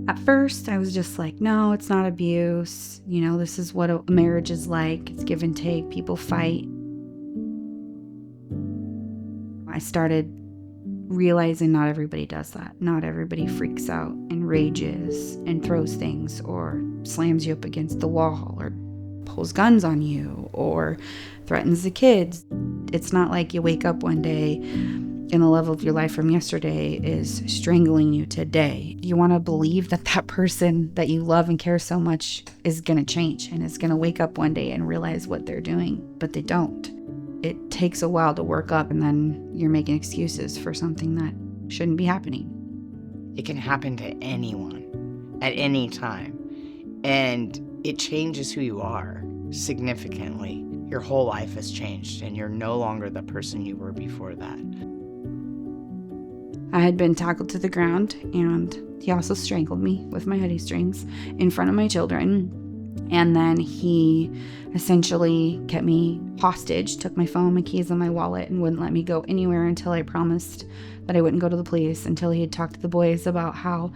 At first, I was just like, no, it's not abuse. This is what a marriage is like. It's give and take. People fight. I started realizing not everybody does that. Not everybody freaks out and rages and throws things or slams you up against the wall or pulls guns on you or threatens the kids. It's not like you wake up one day and the love of your life from yesterday is strangling you today. You want to believe that that person that you love and care so much is going to change and is going to wake up one day and realize what they're doing, but they don't. It takes a while to work up, and then you're making excuses for something that shouldn't be happening. It can happen to anyone at any time, and it changes who you are significantly. Your whole life has changed, and you're no longer the person you were before that. I had been tackled to the ground, and he also strangled me with my hoodie strings in front of my children. And then he essentially kept me hostage, took my phone, my keys, and my wallet, and wouldn't let me go anywhere until I promised that I wouldn't go to the police, until he had talked to the boys about how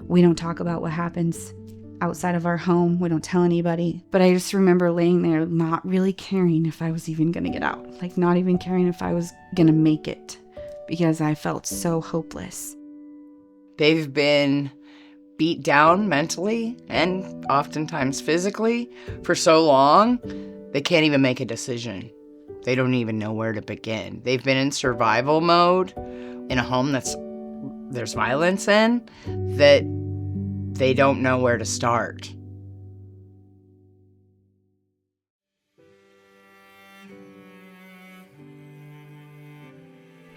we don't talk about what happens outside of our home. We don't tell anybody. But I just remember laying there not really caring if I was even going to get out, like not even caring if I was going to make it, because I felt so hopeless. They've been beat down mentally and oftentimes physically for so long, they can't even make a decision. They don't even know where to begin. They've been in survival mode in a home there's violence in, that they don't know where to start.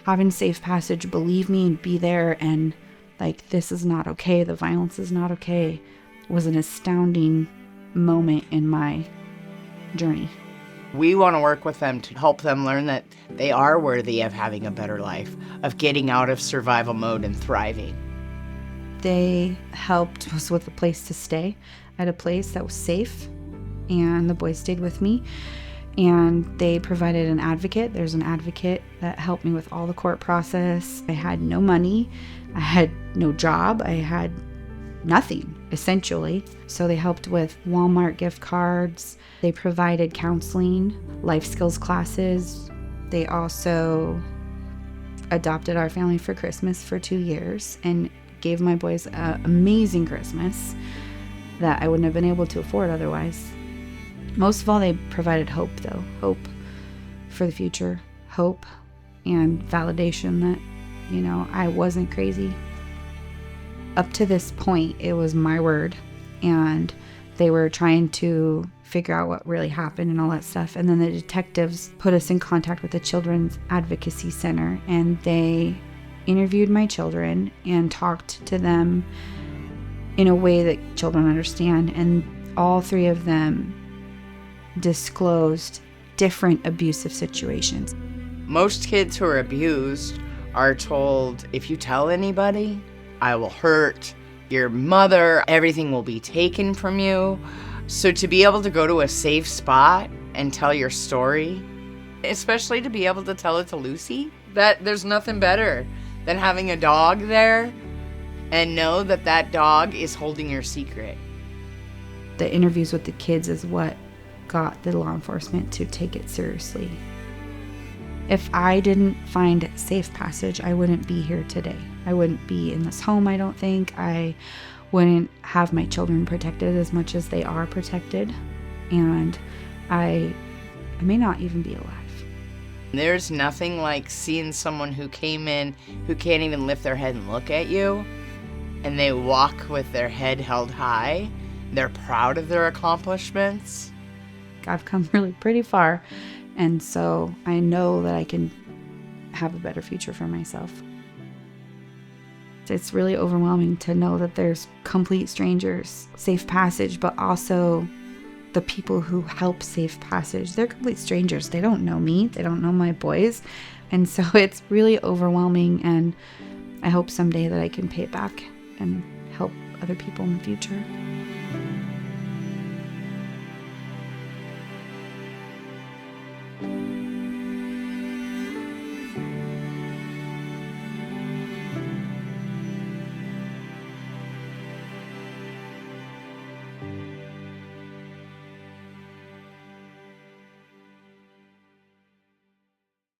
Having Safe Passage believe me and be there and like, this is not okay, the violence is not okay, was an astounding moment in my journey. We want to work with them to help them learn that they are worthy of having a better life, of getting out of survival mode and thriving. They helped us with a place to stay at a place that was safe, and the boys stayed with me. And they provided an advocate. There's an advocate that helped me with all the court process. I had no money. I had no job. I had nothing, essentially. So they helped with Walmart gift cards. They provided counseling, life skills classes. They also adopted our family for Christmas for 2 years and gave my boys an amazing Christmas that I wouldn't have been able to afford otherwise. Most of all, they provided hope, though. Hope for the future. Hope and validation that, I wasn't crazy. Up to this point, it was my word. And they were trying to figure out what really happened and all that stuff. And then the detectives put us in contact with the Children's Advocacy Center. And they interviewed my children and talked to them in a way that children understand. And all 3 of them disclosed different abusive situations. Most kids who are abused are told, if you tell anybody, I will hurt your mother, everything will be taken from you. So to be able to go to a safe spot and tell your story, especially to be able to tell it to Lucy, that there's nothing better than having a dog there and know that that dog is holding your secret. The interviews with the kids is what got the law enforcement to take it seriously. If I didn't find Safe Passage, I wouldn't be here today. I wouldn't be in this home, I don't think. I wouldn't have my children protected as much as they are protected. And I may not even be alive. There's nothing like seeing someone who came in who can't even lift their head and look at you, and they walk with their head held high. They're proud of their accomplishments. I've come really pretty far, and so I know that I can have a better future for myself. It's really overwhelming to know that there's complete strangers, Safe Passage, but also the people who help Safe Passage. They're complete strangers. They don't know me. They don't know my boys. And so it's really overwhelming, and I hope someday that I can pay it back and help other people in the future.